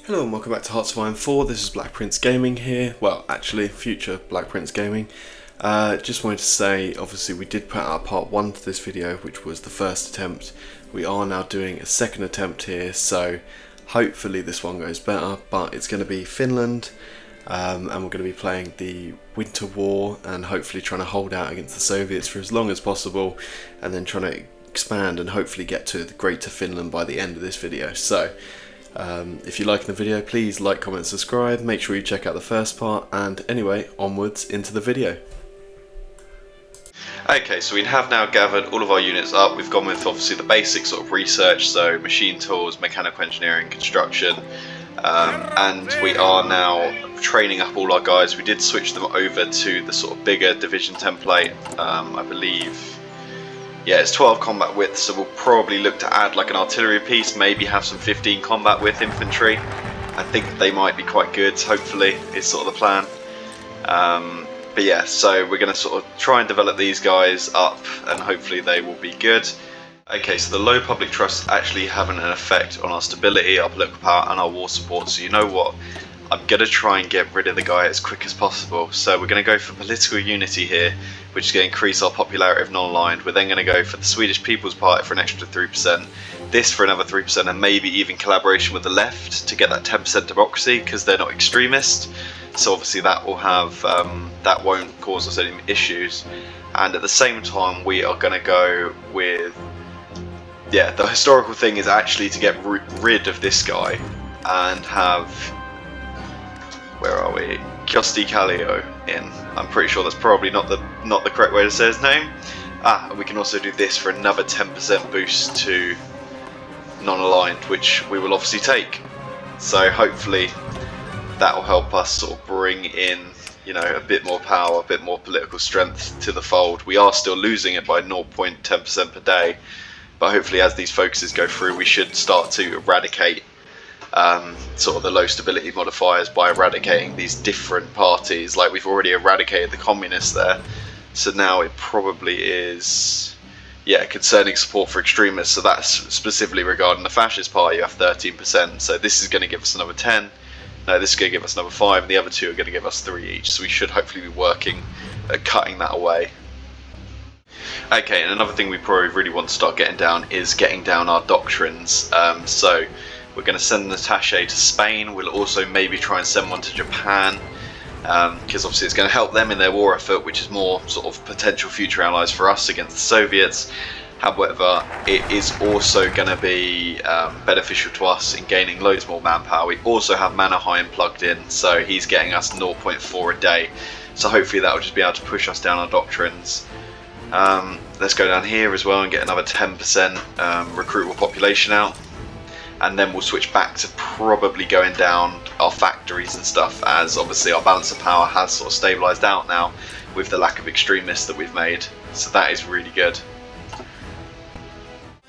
Hello and welcome back to heartsofiron 4. This is Black Prince Gaming here. Well, actually, future Black Prince Gaming. Just wanted to say, obviously we did put out part 1 to this video, which was the first attempt. We are now doing a second attempt here, so hopefully this one goes better. But it's going to be Finland, and we're going to be playing the Winter War and hopefully trying to hold out against the Soviets for as long as possible, and then trying to expand and hopefully get to the Greater Finland by the end of this video. So if you're liking the video, please like, comment, subscribe. Make sure you check out the first part, and anyway, onwards into the video. Okay, so we have now gathered all of our units up. We've gone with obviously the basic sort of research, so machine tools, mechanical engineering, construction, and we are now training up all our guys. We did switch them over to the sort of bigger division template, I believe. Yeah, it's 12 combat width, so we'll probably look to add like an artillery piece, maybe have some 15 combat width infantry. I think they might be quite good, hopefully, is sort of the plan. But yeah, so we're going to sort of try and develop these guys up, and hopefully they will be good. Okay, so the low public trust is actually having an effect on our stability, our political power, and our war support, so you know what? I'm going to try and get rid of the guy as quick as possible. So we're going to go for political unity here, which is going to increase our popularity of non-aligned. We're then going to go for the Swedish People's Party for an extra 3%, this for another 3%, and maybe even collaboration with the left to get that 10% democracy, because they're not extremist. So obviously that will have that won't cause us any issues. And at the same time, we are going to go with, yeah, the historical thing is actually to get rid of this guy and have, where are we? Kiosti Kallio in. I'm pretty sure that's probably not the correct way to say his name. And we can also do this for another 10% boost to non-aligned, which we will obviously take. So hopefully that will help us sort of bring in, you know, a bit more power, a bit more political strength to the fold. We are still losing it by 0.10% per day, but hopefully as these focuses go through, we should start to eradicate sort of the low stability modifiers by eradicating these different parties. Like we've already eradicated the communists there, so now it probably is, yeah, concerning support for extremists. So that's specifically regarding the fascist party. You have 13%, so this is going to give us another 10. No, this is going to give us another 5, and the other two are going to give us 3 each, so we should hopefully be working at cutting that away. Okay, and another thing we probably really want to start getting down is getting down our doctrines. So we're going to send an attaché to Spain. We'll also maybe try and send one to Japan, because obviously it's going to help them in their war effort, which is more sort of potential future allies for us against the Soviets. However, it is also going to be beneficial to us in gaining loads more manpower. We also have MANNERHEIM plugged in, so he's getting us 0.4 a day. So hopefully that will just be able to push us down our doctrines. Let's go down here as well and get another 10% recruitable population out. And then we'll switch back to probably going down our factories and stuff, as obviously our balance of power has sort of stabilised out now with the lack of extremists that we've made. So that is really good.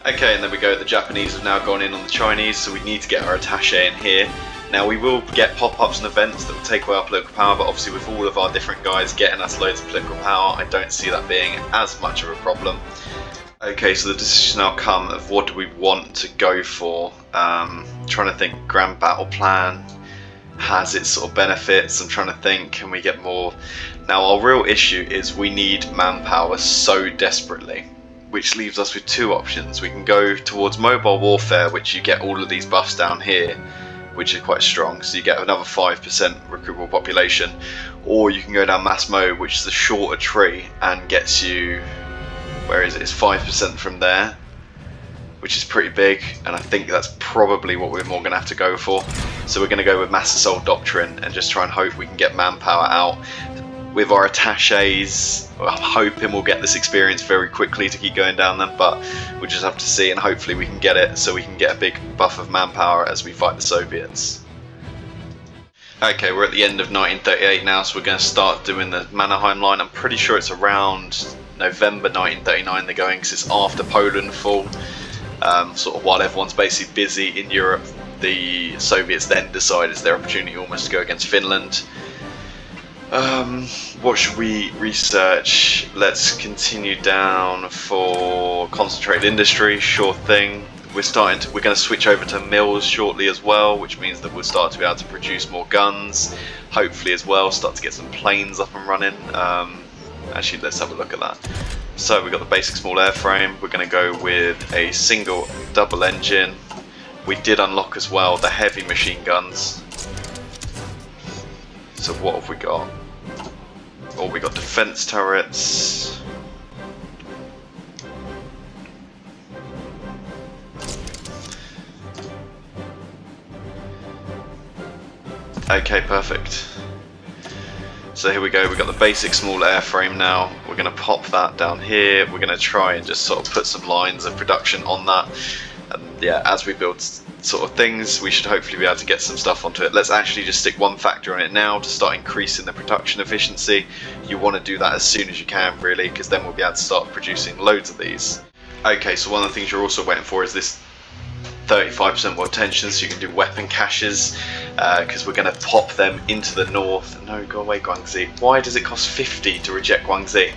Okay, and then we go, the Japanese have now gone in on the Chinese, so we need to get our attaché in here. Now we will get pop-ups and events that will take away our political power, but obviously with all of our different guys getting us loads of political power, I don't see that being as much of a problem. Okay, so the decision now come of what do we want to go for. Trying to think, grand battle plan has its sort of benefits. I'm trying to think, can we get more? Now our real issue is we need manpower so desperately, which leaves us with two options. We can go towards mobile warfare, which you get all of these buffs down here, which are quite strong, so you get another 5% recruitable population, or you can go down mass mode, which is a shorter tree and gets you, where is it, it's 5% from there, which is pretty big, and I think that's probably what we're more going to have to go for. So we're going to go with mass assault doctrine and just try and hope we can get manpower out. With our attachés, I'm hoping we'll get this experience very quickly to keep going down them, but we'll just have to see, and hopefully we can get it so we can get a big buff of manpower as we fight the Soviets. Okay, we're at the end of 1938 now, so we're going to start doing the MANNERHEIM line. I'm pretty sure it's around November 1939 they're going, because it's after Poland fall. Sort of while everyone's basically busy in Europe, the Soviets then decide it's their opportunity almost to go against Finland. What should we research? Let's continue down for concentrated industry, sure thing. we're going to switch over to mills shortly as well, which means that we'll start to be able to produce more guns, hopefully as well start to get some planes up and running. Actually, let's have a look at that. So we've got the basic small airframe. We're going to go with a single double engine. We did unlock as well the heavy machine guns. So what have we got? Oh, we got defense turrets. Okay, perfect. So here we go, we've got the basic small airframe now. We're going to pop that down here. We're going to try and just sort of put some lines of production on that. And yeah, as we build sort of things, we should hopefully be able to get some stuff onto it. Let's actually just stick one factor on it now to start increasing the production efficiency. You want to do that as soon as you can, really, because then we'll be able to start producing loads of these. Okay, so one of the things you're also waiting for is this 35% more tension, so you can do weapon caches, because we're going to pop them into the north. No, go away, Guangxi. Why does it cost 50 to reject Guangxi?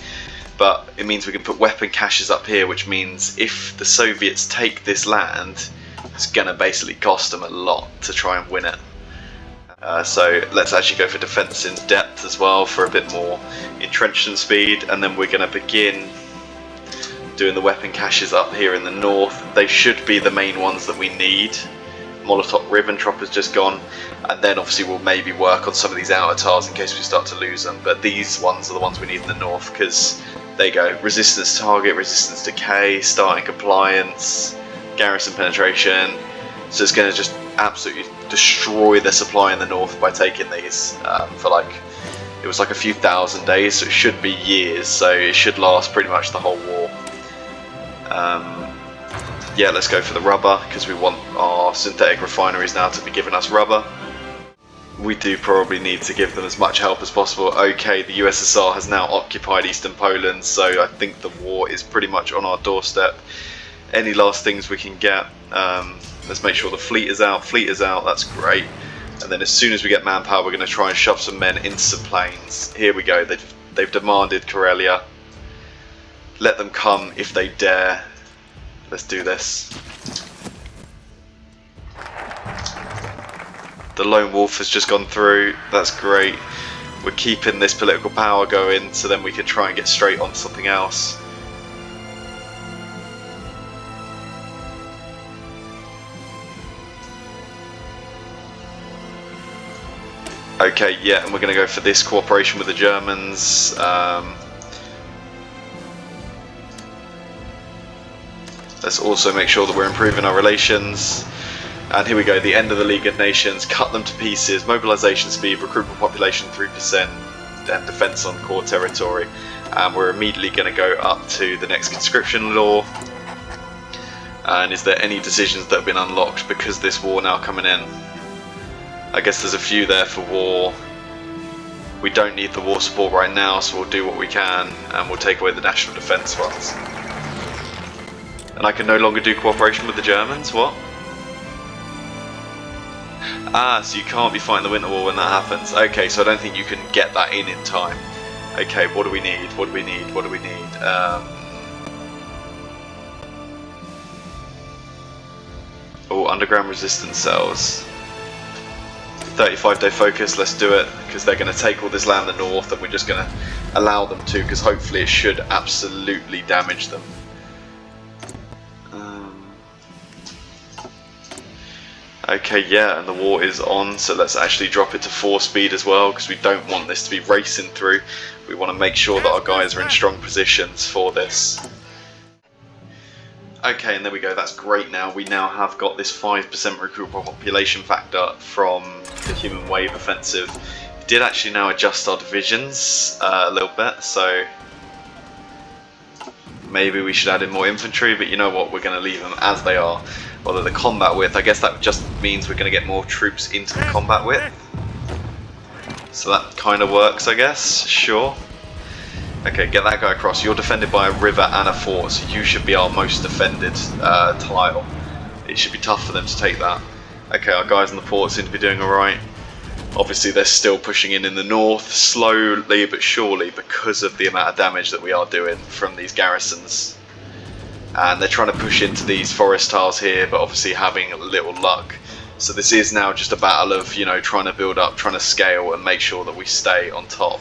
But it means we can put weapon caches up here, which means if the Soviets take this land, it's going to basically cost them a lot to try and win it. So let's actually go for defense in depth as well for a bit more entrenchment speed, and then we're going to begin doing the weapon caches up here in the north. They should be the main ones that we need. Molotov Ribbentrop has just gone, and then obviously we'll maybe work on some of these outer tiles in case we start to lose them, but these ones are the ones we need in the north, because they go resistance target, resistance decay, starting compliance, garrison penetration. So it's going to just absolutely destroy the supply in the north by taking these for like, it was like a few thousand days, so it should be years, so it should last pretty much the whole war. Yeah, let's go for the rubber, because we want our synthetic refineries now to be giving us rubber. We do probably need to give them as much help as possible. Okay, the USSR has now occupied Eastern Poland, so I think the war is pretty much on our doorstep. Any last things we can get? Let's make sure the fleet is out. Fleet is out, that's great. And then as soon as we get manpower, we're going to try and shove some men into some planes. Here we go, they've demanded Karelia. Let them come if they dare. Let's do this. The lone wolf has just gone through. That's great. We're keeping this political power going, so then we can try and get straight on something else. Okay, yeah, and we're going to go for this cooperation with the Germans. Let's also make sure that we're improving our relations. And here we go, the end of the League of Nations, cut them to pieces, mobilization speed, recruitment population 3%, and defense on core territory. And we're immediately going to go up to the next conscription law. And is there any decisions that have been unlocked because of this war now coming in? I guess there's a few there for war. We don't need the war support right now, so we'll do what we can, and we'll take away the national defense ones. And I can no longer do cooperation with the Germans? What? Ah, so you can't be fighting the Winter War when that happens. Okay, so I don't think you can get that in time. Okay, what do we need? What do we need? What do we need? Oh, underground resistance cells. 35-day focus, let's do it, because they're going to take all this land in the north, and we're just going to allow them to, because hopefully it should absolutely damage them. Okay, yeah, and the war is on, so let's actually drop it to 4 speed as well, because we don't want this to be racing through. We want to make sure that our guys are in strong positions for this. Okay, and there we go, that's great now. We now have got this 5% recruitable population factor from the human wave offensive. We did actually now adjust our divisions a little bit, so maybe we should add in more infantry, but you know what, we're going to leave them as they are. Although the combat width, I guess that just means we're going to get more troops into the combat width. So that kind of works, I guess, sure. Okay, get that guy across. You're defended by a river and a fort, so you should be our most defended tile. It should be tough for them to take that. Okay, our guys in the port seem to be doing alright. Obviously they're still pushing in the north, slowly but surely, because of the amount of damage that we are doing from these garrisons. and they're trying to push into these forest tiles here, but obviously having little luck. So this is now just a battle of, you know, trying to build up, trying to scale, and make sure that we stay on top.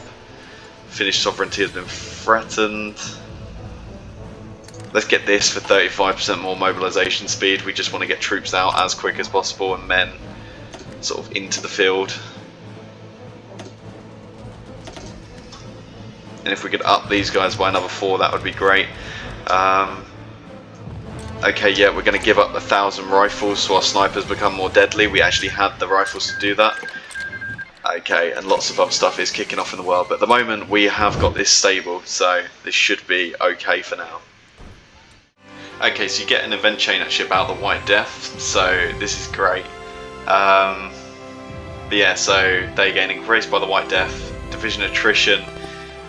Finnish sovereignty has been threatened. Let's get this for 35% more mobilization speed. We just want to get troops out as quick as possible and men sort of into the field. And if we could up these guys by another 4, that would be great. Okay, yeah, we're going to give up 1,000 rifles so our snipers become more deadly. We actually had the rifles to do that. Okay, and lots of other stuff is kicking off in the world, but at the moment we have got this stable, so this should be okay for now. Okay, so you get an event chain actually about the White Death, so this is great. But yeah, so they're getting erased by the White Death, division attrition,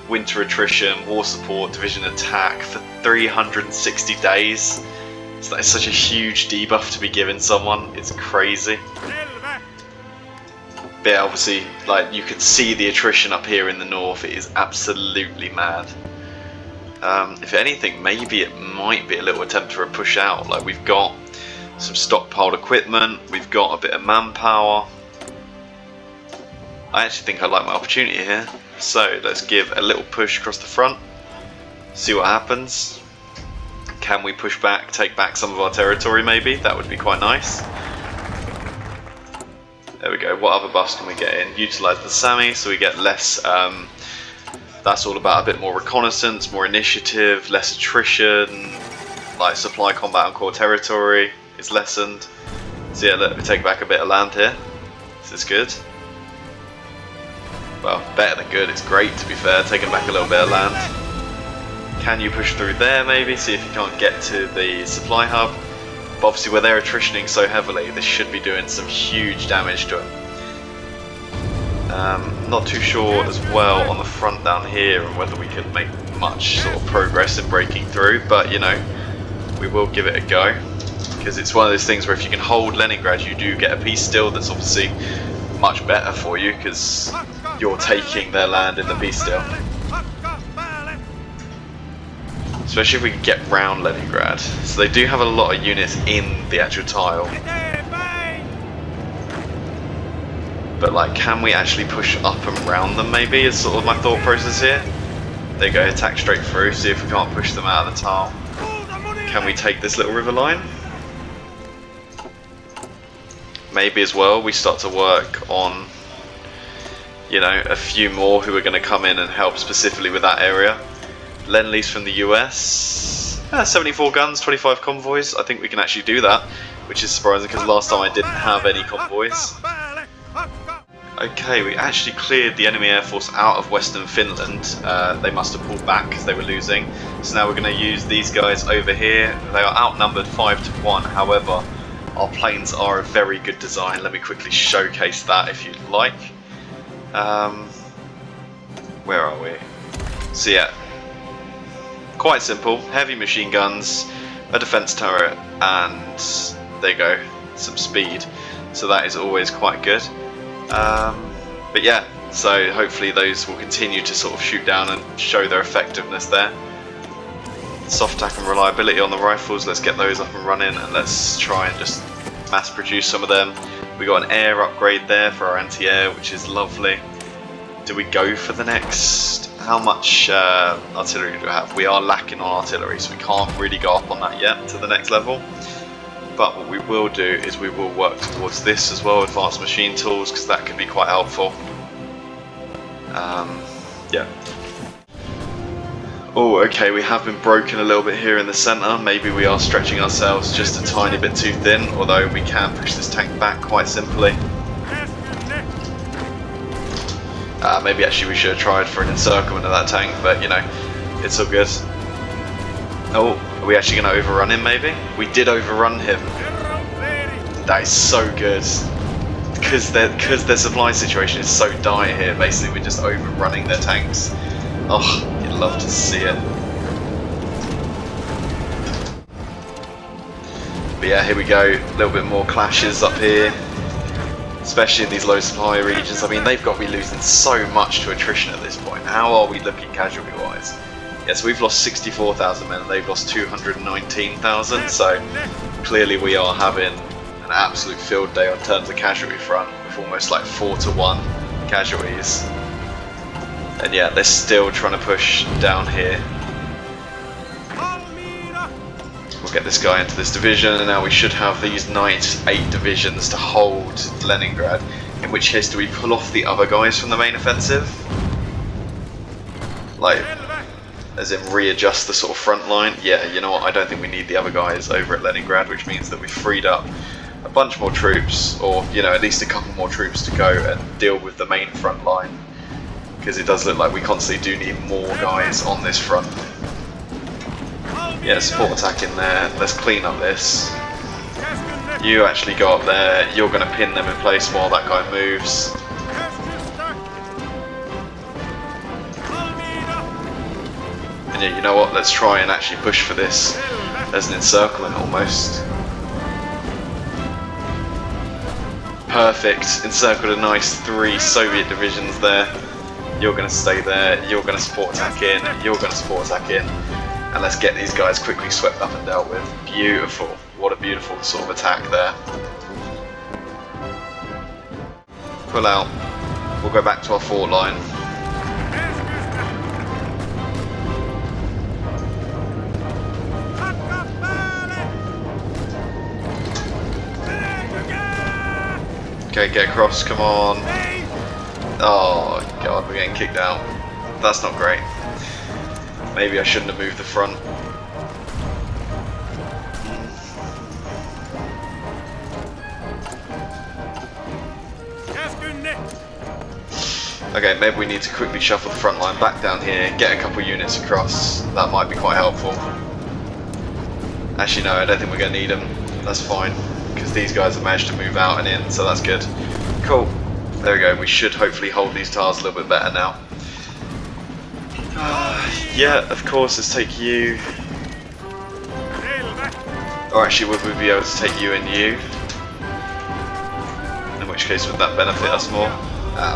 winter attrition, war support, division attack for 360 days. So that is such a huge debuff to be given someone, it's crazy. But yeah, obviously, like, you can see the attrition up here in the north, it is absolutely mad. If anything, maybe it might be a little attempt for a push out. Like, we've got some stockpiled equipment, we've got a bit of manpower. I actually think I like my opportunity here. So let's give a little push across the front, see what happens. Can we push back, take back some of our territory maybe? That would be quite nice. There we go. What other buffs can we get in? Utilise the Sami so we get less, that's all about a bit more reconnaissance, more initiative, less attrition, like supply combat on core territory is lessened. So yeah, look, we take back a bit of land here. This is good. Well, better than good, it's great to be fair, taking back a little bit of land. Can you push through there maybe, see if you can't get to the supply hub. But obviously where they're attritioning so heavily, this should be doing some huge damage to them. Not too sure as well on the front down here and whether we could make much sort of progress in breaking through, but you know, we will give it a go. Because it's one of those things where if you can hold Leningrad, you do get a peace deal that's obviously much better for you because you're taking their land in the peace deal. Especially if we can get round Leningrad. So they do have a lot of units in the actual tile. But like, can we actually push up and round them maybe, is sort of my thought process here. There you go, attack straight through, see if we can't push them out of the tile. Can we take this little river line? Maybe as well we start to work on, you know, a few more who are going to come in and help specifically with that area. Lend-lease from the US, 74 guns, 25 convoys. I think we can actually do that, which is surprising because last time I didn't have any convoys. Okay, we actually cleared the enemy air force out of western Finland. They must have pulled back because they were losing. So now we're going to use these guys over here. They are outnumbered 5-1, however, our planes are a very good design. Let me quickly showcase that if you'd like. Where are we? So yeah. Quite simple, heavy machine guns, a defense turret, and there you go, some speed. So that is always quite good. But yeah, so hopefully those will continue to sort of shoot down and show their effectiveness there. Soft attack and reliability on the rifles, let's get those up and running and let's try and just mass produce some of them. We got an air upgrade there for our anti-air, which is lovely. Do we go for the next? How much artillery do we have? We are lacking on artillery, so we can't really go up on that yet to the next level. But what we will do is we will work towards this as well, advanced machine tools, because that can be quite helpful. Yeah. Oh, okay, we have been broken a little bit here in the centre. Maybe we are stretching ourselves just a tiny bit too thin, although we can push this tank back quite simply. Maybe actually we should have tried for an encirclement of that tank, but you know, it's all good. Oh, are we actually going to overrun him maybe? We did overrun him. That is so good. Because their supply situation is so dire here, basically we're just overrunning their tanks. Oh, you'd love to see it. But yeah, here we go, a little bit more clashes up here. Especially in these low supply regions. I mean, they've got to be losing so much to attrition at this point. How are we looking casualty wise? Yeah, so we've lost 64,000 men and they've lost 219,000, so clearly we are having an absolute field day on terms of casualty front, with almost like 4-to-1 casualties. And yeah, they're still trying to push down here. We'll get this guy into this division, and now we should have these nice 8 divisions to hold Leningrad. In which case, do we pull off the other guys from the main offensive? Like, as in readjust the sort of front line? Yeah, you know what, I don't think we need the other guys over at Leningrad, which means that we've freed up a bunch more troops, or, you know, at least a couple more troops to go and deal with the main front line. Because it does look like we constantly do need more guys on this front. Yeah, support attack in there, let's clean up this. You actually go up there, you're going to pin them in place while that guy moves. And yeah, you know what, let's try and actually push for this as an encirclement almost. Perfect, encircled a nice 3 Soviet divisions there. You're going to stay there, you're going to support attack in, you're going to support attack in. And let's get these guys quickly swept up and dealt with. Beautiful. What a beautiful sort of attack there. Pull out. We'll go back to our fort line. Okay, get across, come on. Oh god, we're getting kicked out. That's not great. Maybe I shouldn't have moved the front. Okay, maybe we need to quickly shuffle the front line back down here, get a couple units across. That might be quite helpful. Actually no, I don't think we're going to need them. That's fine, because these guys have managed to move out and in, so that's good. Cool. There we go, we should hopefully hold these towers a little bit better now. Yeah, of course, let's take you. Or actually, would we be able to take you and you? In which case, would that benefit us more?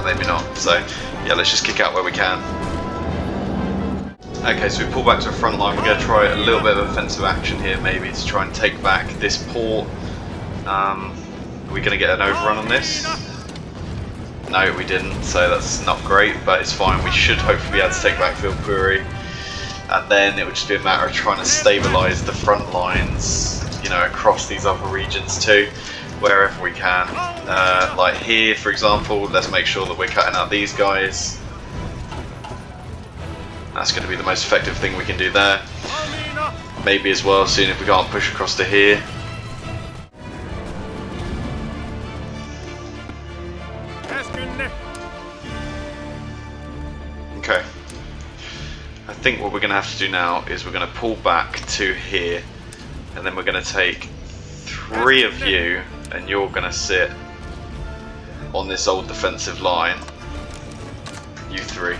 Maybe not. So, yeah, let's just kick out where we can. Okay, so we pull back to the front line. We're going to try a little bit of offensive action here, maybe, to try and take back this port. Are we going to get an overrun on this? No, we didn't, so that's not great, but it's fine. We should hopefully be able to take back Vilpuri, and then it would just be a matter of trying to stabilise the front lines, you know, across these other regions too, wherever we can. Like here, for example, let's make sure that we're cutting out these guys. That's going to be the most effective thing we can do there. Maybe as well, seeing if we can't push across to here. Okay. I think what we're going to have to do now is we're going to pull back to here, and then we're going to take 3 of you, and you're going to sit on this old defensive line. You 3.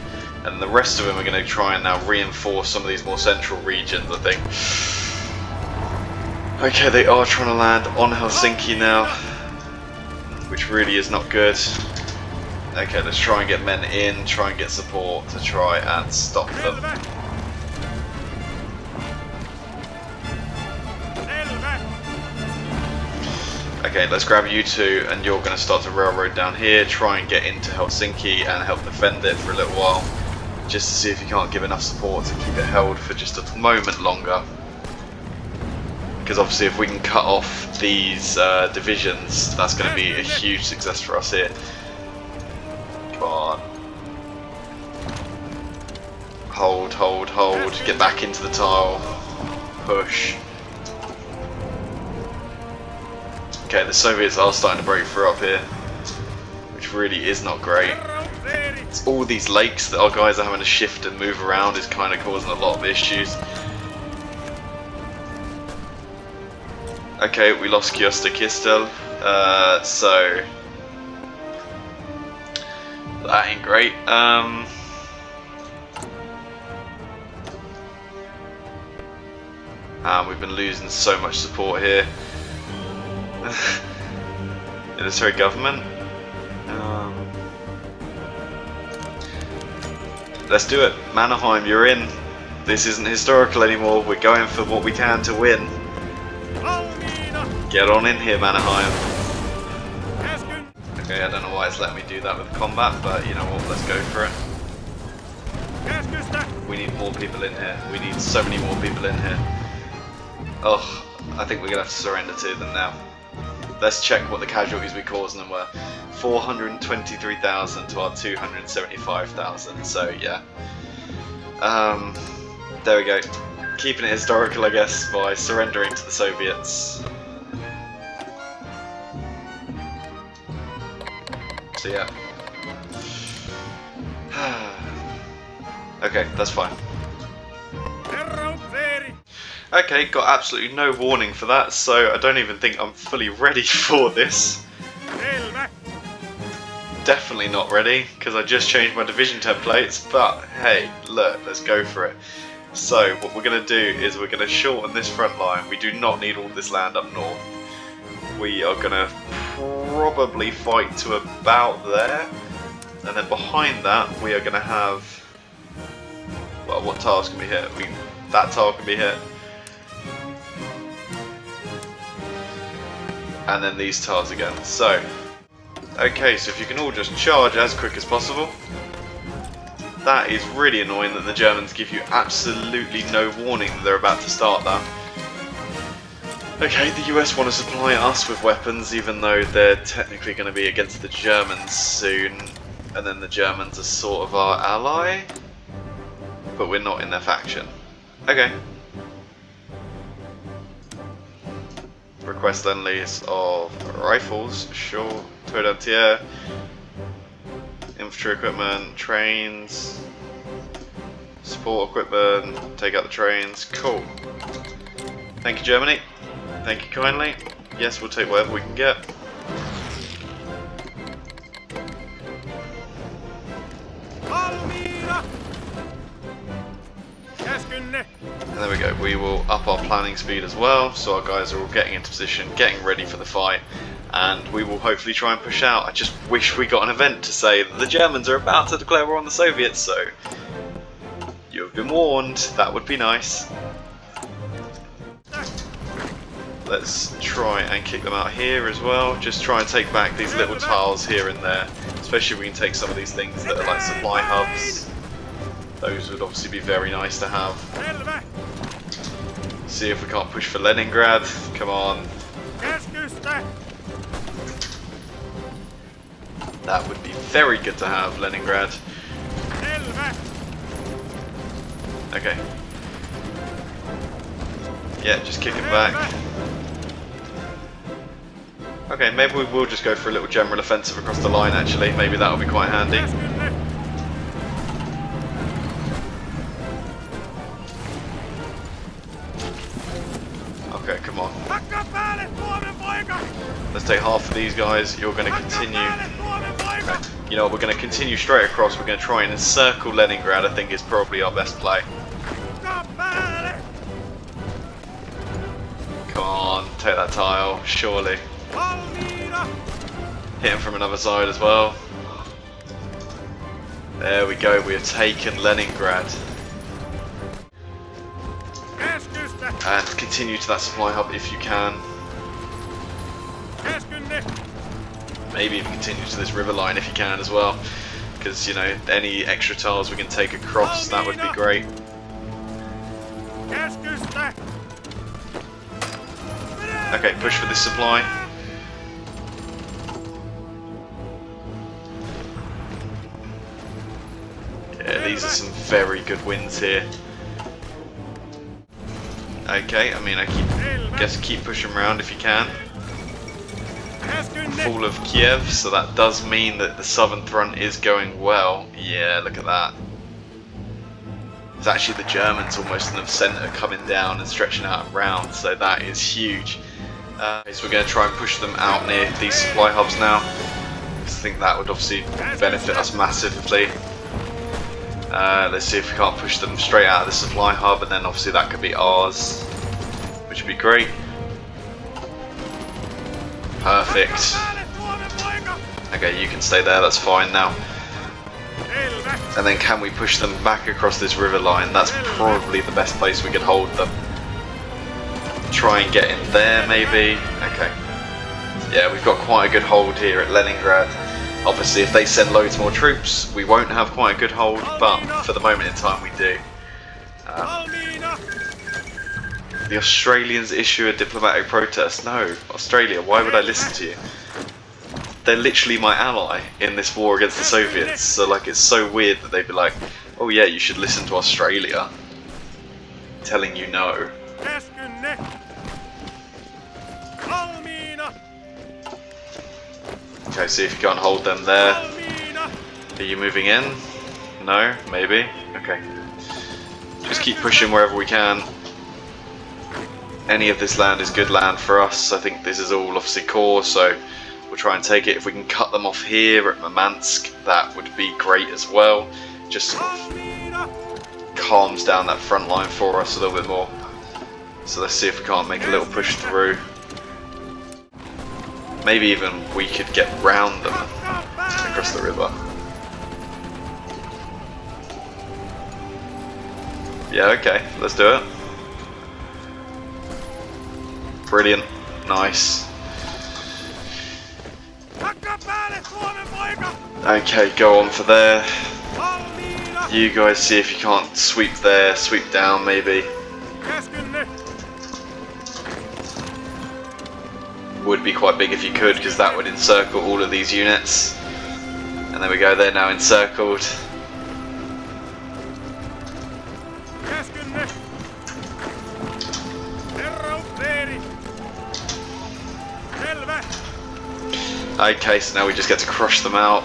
And the rest of them are going to try and now reinforce some of these more central regions, I think. Okay, they are trying to land on Helsinki now, which really is not good. Okay, let's try and get men in, try and get support to try and stop them. Okay, let's grab you 2, and you're going to start to railroad down here, try and get into Helsinki and help defend it for a little while, just to see if you can't give enough support to keep it held for just a moment longer. Because obviously if we can cut off these divisions, that's going to be a huge success for us here. Come on. Hold, hold, hold. Get back into the tile. Push. Okay, the Soviets are starting to break through up here, which really is not great. It's all these lakes that our guys are having to shift and move around is kind of causing a lot of issues. Okay, we lost Kyostakistel, so that ain't great. We've been losing so much support here. Military government. Let's do it. Mannerheim, you're in. This isn't historical anymore. We're going for what we can to win. Get on in here, Mannerheim. Okay, I don't know why it's letting me do that with combat, but you know what, let's go for it. We need more people in here. We need so many more people in here. Oh, I think we're going to have to surrender to them now. Let's check what the casualties we caused them were. 423,000 to our 275,000, so yeah. There we go. Keeping it historical, I guess, by surrendering to the Soviets. So yeah. Okay, that's fine. Okay, got absolutely no warning for that, so I don't even think I'm fully ready for this. Definitely not ready, because I just changed my division templates, but hey, look, let's go for it. So, what we're going to do is we're going to shorten this front line. We do not need all this land up north. We are going to probably fight to about there, and then behind that we are going to have, well, what tiles can be hit? That tile can be hit, and then these tiles again. So, okay, so if you can all just charge as quick as possible. That is really annoying that the Germans give you absolutely no warning that they're about to start that. Okay, the US want to supply us with weapons even though they're technically going to be against the Germans soon, and then the Germans are sort of our ally, but we're not in their faction. Okay. Request Lend-Lease of rifles, sure. Tour d'entier, infantry equipment, trains, support equipment, take out the trains, cool. Thank you, Germany. Thank you kindly. Yes, we'll take whatever we can get. And there we go, we will up our planning speed as well, so our guys are all getting into position, getting ready for the fight, and we will hopefully try and push out. I just wish we got an event to say that the Germans are about to declare war on the Soviets, so you have been warned. That would be nice. Let's try and kick them out here as well, just try and take back these little tiles here and there, especially if we can take some of these things that are like supply hubs. Those would obviously be very nice to have. See if we can't push for Leningrad. Come on. That would be very good to have, Leningrad. Okay. Yeah, just kick him back. Okay, maybe we will just go for a little general offensive across the line actually. Maybe that'll be quite handy. Okay, come on. Let's take half of these guys. You're going to continue. Okay. You know, we're going to continue straight across. We're going to try and encircle Leningrad. I think is probably our best play. Come on, take that tile, surely. Hit him from another side as well. There we go. We have taken Leningrad. And continue to that supply hub if you can. Maybe even continue to this river line if you can as well, because you know, any extra tiles we can take across, that would be great. Okay, push for this supply. Yeah, these are some very good wins here. Okay, I mean, guess keep pushing around if you can. Fall of Kiev, so that does mean that the southern front is going well. Yeah, look at that. It's actually the Germans almost in the centre coming down and stretching out around, so that is huge. So we're going to try and push them out near these supply hubs now, because I think that would obviously benefit us massively. Let's see if we can't push them straight out of the supply hub, and then obviously that could be ours, which would be great. Perfect. Okay, you can stay there, that's fine now. And then can we push them back across this river line? That's probably the best place we could hold them. Try and get in there maybe. Okay. Yeah, we've got quite a good hold here at Leningrad. Obviously if they send loads more troops we won't have quite a good hold, but for the moment in time we do. The Australians issue a diplomatic protest. No, Australia, why would I listen to you? They're literally my ally in this war against the Soviets, so like it's so weird that they'd be like, oh yeah, you should listen to Australia telling you no. Okay, see if you can't hold them there. Are you moving in? No? Maybe? Okay. Just keep pushing wherever we can. Any of this land is good land for us. I think this is all obviously core, so we'll try and take it. If we can cut them off here at Murmansk, that would be great as well. Just sort of calms down that front line for us a little bit more. So let's see if we can't make a little push through. Maybe even we could get round them across the river. Yeah, okay, let's do it. Brilliant, nice. Okay, go on for there. You guys see if you can't sweep there, sweep down maybe. Would be quite big if you could, because that would encircle all of these units. And there we go, they're now encircled. Okay, so now we just get to crush them out.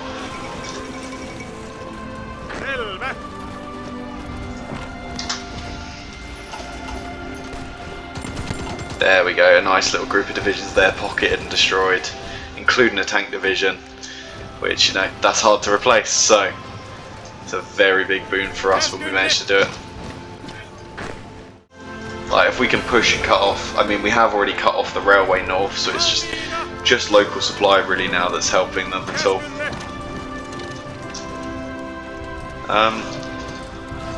There we go, a nice little group of divisions there, pocketed and destroyed, including a tank division, which, you know, that's hard to replace, so it's a very big boon for us when we manage to do it. Like, if we can push and cut off, I mean, we have already cut off the railway north, so it's just local supply really now that's helping them at all.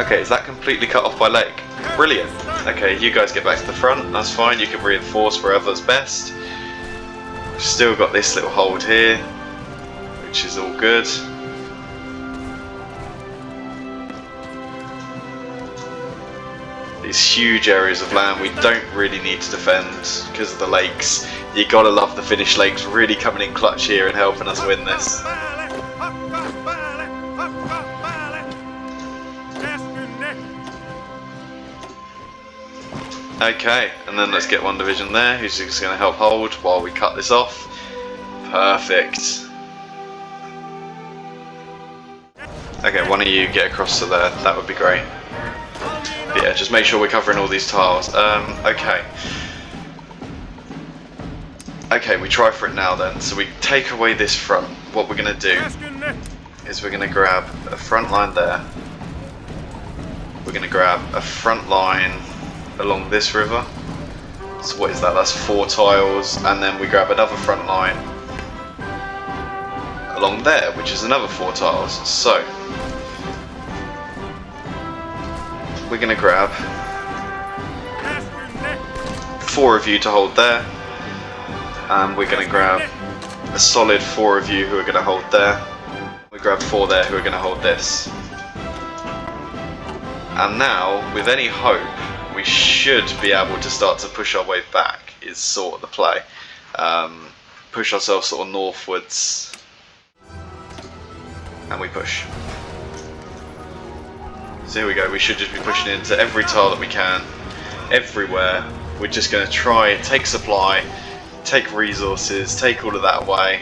Okay, is that completely cut off by lake? Brilliant. Okay, you guys get back to the front, that's fine, you can reinforce wherever's best. We've still got this little hold here, which is all good. These huge areas of land we don't really need to defend because of the lakes. You gotta love the Finnish lakes really coming in clutch here and helping us win this. Okay, and then let's get one division there who's just going to help hold while we cut this off. Perfect. Okay, one of you get across to there, that would be great. But yeah, just make sure we're covering all these tiles. Okay. Okay, we try for it now then. So we take away this front. What we're going to do is we're going to grab a front line there. We're going to grab a front line along this river. So what is that? That's 4 tiles, and then we grab another front line along there, which is another 4 tiles. So we're going to grab 4 of you to hold there, and we're going to grab a solid 4 of you who are going to hold there. We grab 4 there who are going to hold this. And now, with any hope, we should be able to start to push our way back, is sort of the play. Push ourselves sort of northwards, and we push. So here we go, we should just be pushing into every tile that we can, everywhere. We're just going to try, take supply, take resources, take all of that away.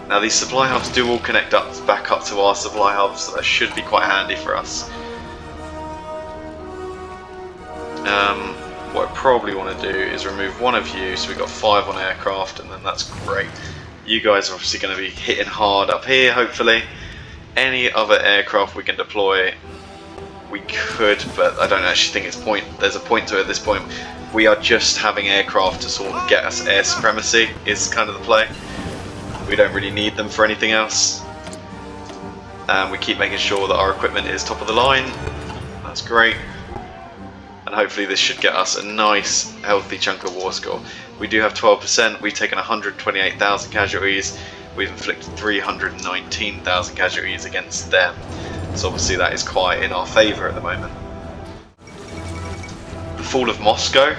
Now these supply hubs do all connect up back up to our supply hubs, so that should be quite handy for us. What I probably want to do is remove one of you, so we've got 5 on aircraft, and then that's great. You guys are obviously going to be hitting hard up here, hopefully. Any other aircraft we can deploy, we could, but I don't actually think there's a point to it at this point. We are just having aircraft to sort of get us air supremacy, is kind of the play. We don't really need them for anything else. and we keep making sure that our equipment is top of the line. That's great. And hopefully this should get us a nice healthy chunk of war score. We do have 12%, we've taken 128,000 casualties, we've inflicted 319,000 casualties against them. So obviously that is quite in our favour at the moment. The fall of Moscow.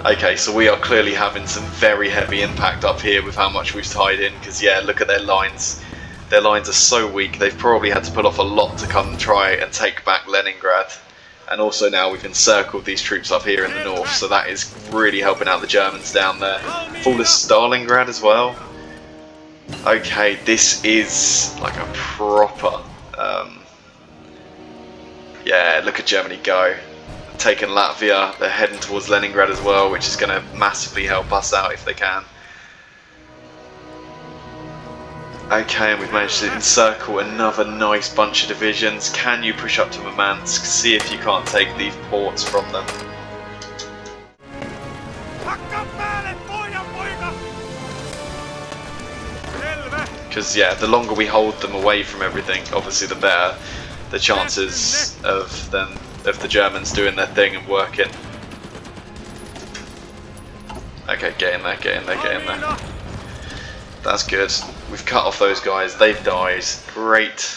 Okay, so we are clearly having some very heavy impact up here with how much we've tied in, because yeah, look at their lines. Their lines are so weak, they've probably had to pull off a lot to come and try and take back Leningrad. And also now we've encircled these troops up here in the north, so that is really helping out the Germans down there. Fall of Stalingrad as well. Okay, this is like a proper... yeah, look at Germany go. Taking Latvia, they're heading towards Leningrad as well, which is going to massively help us out if they can. Okay, and we've managed to encircle another nice bunch of divisions. Can you push up to Murmansk? See if you can't take these ports from them. Because yeah, the longer we hold them away from everything, obviously the better the chances of the Germans doing their thing and working. Okay, get in there, get in there, get in there. That's good. We've cut off those guys. They've died. Great.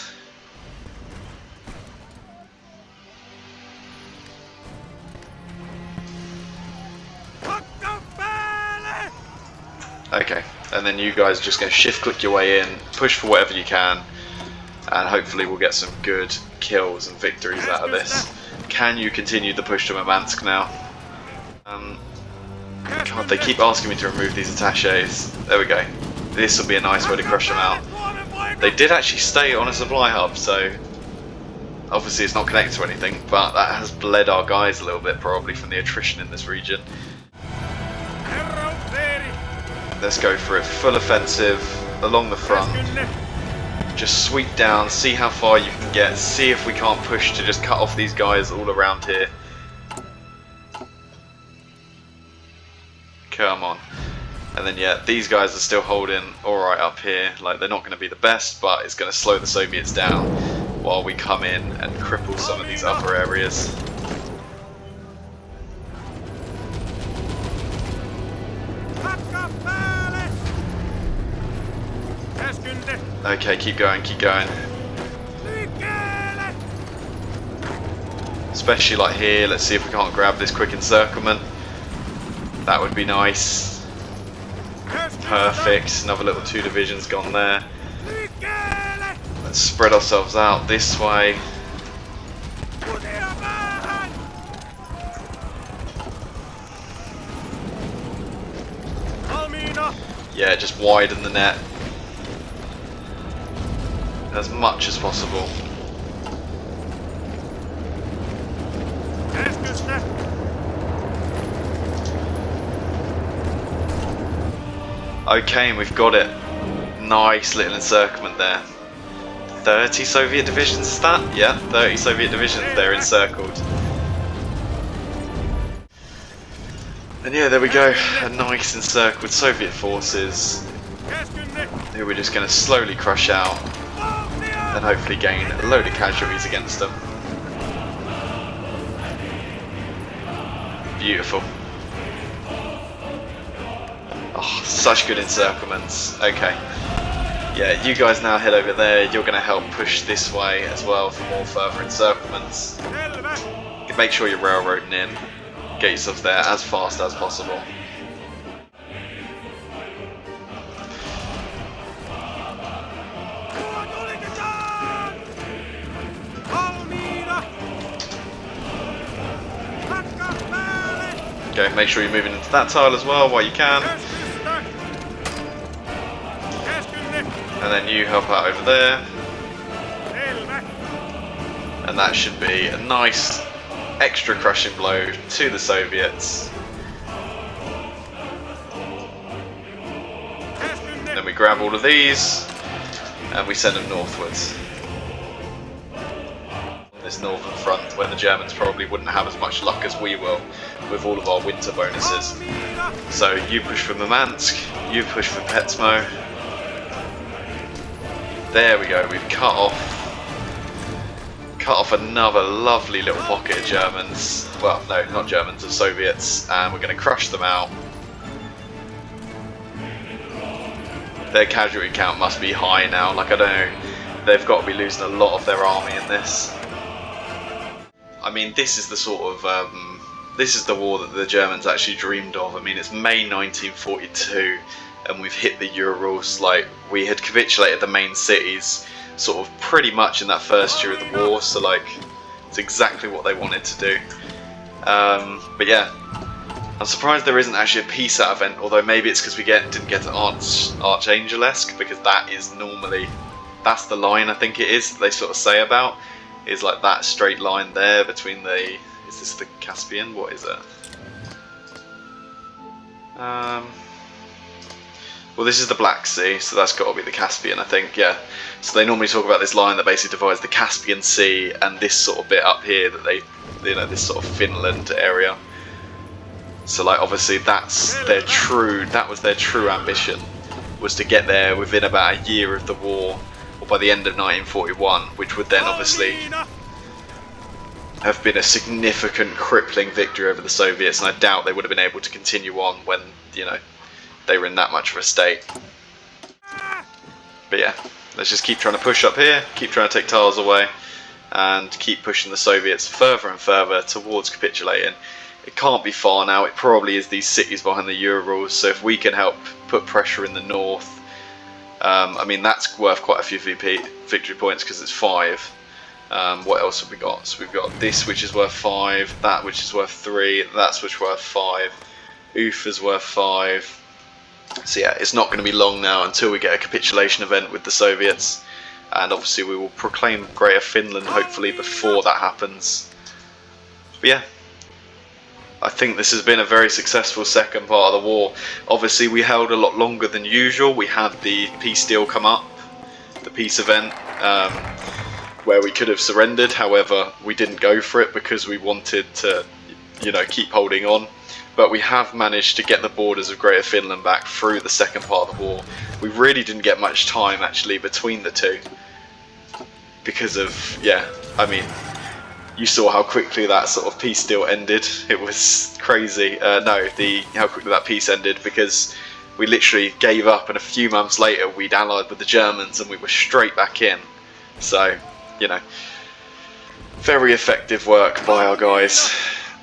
Okay, and then you guys are just going to shift click your way in, push for whatever you can, and hopefully we'll get some good kills and victories out of this. Can you continue the push to Murmansk now? God, they keep asking me to remove these attaches. There we go. This will be a nice way to crush them out. They did actually stay on a supply hub, so obviously it's not connected to anything, but that has bled our guys a little bit probably from the attrition in this region. Let's go for it. Full offensive along the front. Just sweep down, see how far you can get, see if we can't push to just cut off these guys all around here. Come on. And then yeah, these guys are still holding alright up here. Like, they're not going to be the best, but it's going to slow the Soviets down while we come in and cripple some of these upper areas. Okay, keep going, keep going. Especially like here, let's see if we can't grab this quick encirclement. That would be nice. Perfect, another little 2 divisions gone there. Let's spread ourselves out this way. Yeah, just widen the net as much as possible. Okay, and we've got it. Nice little encirclement there. 30 Soviet divisions, is that? Yeah, 30 Soviet divisions there encircled. And yeah, there we go. A nice encircled Soviet forces who we're just going to slowly crush out and hopefully gain a load of casualties against them. Beautiful. Oh, such good encirclements. Okay. Yeah, you guys now head over there. You're going to help push this way as well for more further encirclements. Make sure you're railroading in. Get yourself there as fast as possible. Okay, make sure you're moving into that tile as well while you can. And then you help out over there. And that should be a nice extra crushing blow to the Soviets. Then we grab all of these and we send them northwards. This northern front where the Germans probably wouldn't have as much luck as we will with all of our winter bonuses. So you push for Murmansk, you push for Petsmo. There we go, we've cut off another lovely little pocket of Germans. Well, no, not Germans, of Soviets, and we're going to crush them out. Their casualty count must be high now, like I don't know, they've got to be losing a lot of their army in this. I mean, this is the sort of, this is the war that the Germans actually dreamed of. I mean, it's May 1942, and we've hit the Urals. Like, we had capitulated the main cities sort of pretty much in that first year of the war, so like, it's exactly what they wanted to do. But yeah, I'm surprised there isn't actually a peace out event, although maybe it's because we didn't get an Archangel-esque, because that is normally, that's the line I think it is, they sort of say about, is like that straight line there between the, is this the Caspian? What is it? Well, this is the Black Sea, so that's got to be the Caspian, I think, yeah. So they normally talk about this line that basically divides the Caspian Sea and this sort of bit up here that they, you know, this sort of Finland area. So like, obviously that's their true, that was their true ambition, was to get there within about a year of the war, or by the end of 1941, which would then obviously have been a significant crippling victory over the Soviets, and I doubt they would have been able to continue on when, you know, they were in that much of a state. But yeah, let's just keep trying to push up here, keep trying to take tiles away, and keep pushing the Soviets further and further towards capitulating. It can't be far now, it probably is these cities behind the Urals, so if we can help put pressure in the north, I mean that's worth quite a few victory points because it's 5. What else have we got? So we've got this which is worth 5, that which is worth 3, that's which is worth 5, Oof is worth 5. So yeah, it's not going to be long now until we get a capitulation event with the Soviets, and obviously we will proclaim Greater Finland hopefully before that happens. But yeah, I think this has been a very successful second part of the war. Obviously we held a lot longer than usual. We had the peace deal come up, the peace event, where we could have surrendered, however we didn't go for it because we wanted to, you know, keep holding on. But we have managed to get the borders of Greater Finland back through the second part of the war. We really didn't get much time actually between the two because of, yeah, I mean, you saw how quickly that sort of peace deal ended. It was crazy. How quickly that peace ended, because we literally gave up and a few months later we'd allied with the Germans and we were straight back in. So, you know, very effective work by our guys.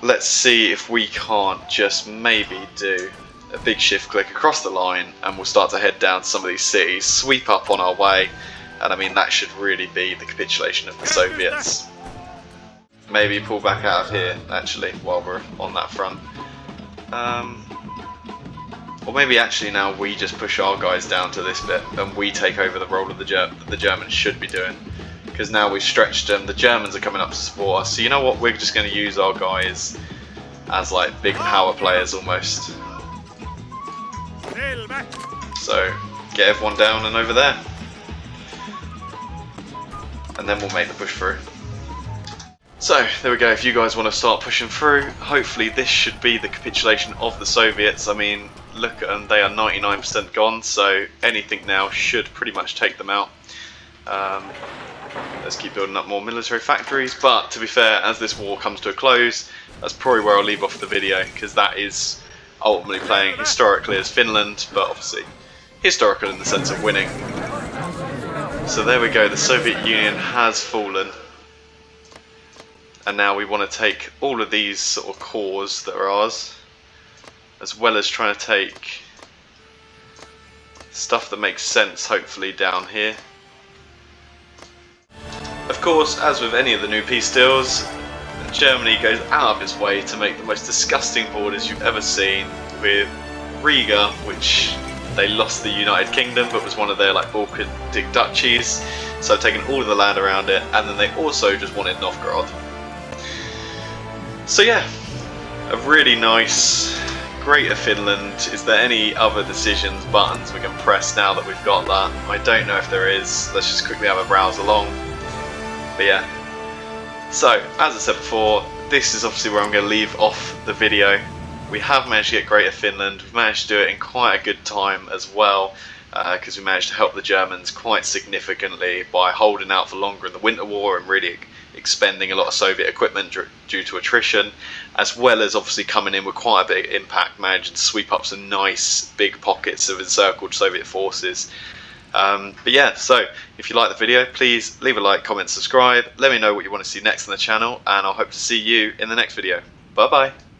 Let's see if we can't just maybe do a big shift click across the line and we'll start to head down to some of these cities, sweep up on our way, and I mean that should really be the capitulation of the Soviets. Maybe pull back out of here actually while we're on that front. Or maybe actually now we just push our guys down to this bit and we take over the role of the Germans should be doing. Because now we've stretched them, the Germans are coming up to support us. So you know what, we're just going to use our guys as like big power players almost. So get everyone down and over there. And then we'll make the push through. So there we go, if you guys want to start pushing through, hopefully this should be the capitulation of the Soviets. I mean, look at them, they are 99% gone, so anything now should pretty much take them out. Let's keep building up more military factories, but to be fair, as this war comes to a close, that's probably where I'll leave off the video, because that is ultimately playing historically as Finland, but obviously historical in the sense of winning. So there we go, the Soviet Union has fallen, and now we want to take all of these sort of cores that are ours, as well as trying to take stuff that makes sense hopefully down here. Of course, as with any of the new peace deals, Germany goes out of its way to make the most disgusting borders you've ever seen, with Riga, which they lost the United Kingdom but was one of their like Baltic duchies, so taking all of the land around it, and then they also just wanted Novgorod. So yeah, a really nice Greater Finland. Is there any other decisions, buttons we can press now that we've got that? I don't know if there is. Let's just quickly have a browse along. But yeah, so as I said before, this is obviously where I'm going to leave off the video. We have managed to get Greater Finland, we've managed to do it in quite a good time as well. because we managed to help the Germans quite significantly by holding out for longer in the Winter War and really expending a lot of Soviet equipment due to attrition, as well as obviously coming in with quite a big impact, managing to sweep up some nice big pockets of encircled Soviet forces. But yeah, so if you like the video, please leave a like, comment, subscribe. Let me know what you want to see next on the channel, and I'll hope to see you in the next video. Bye bye.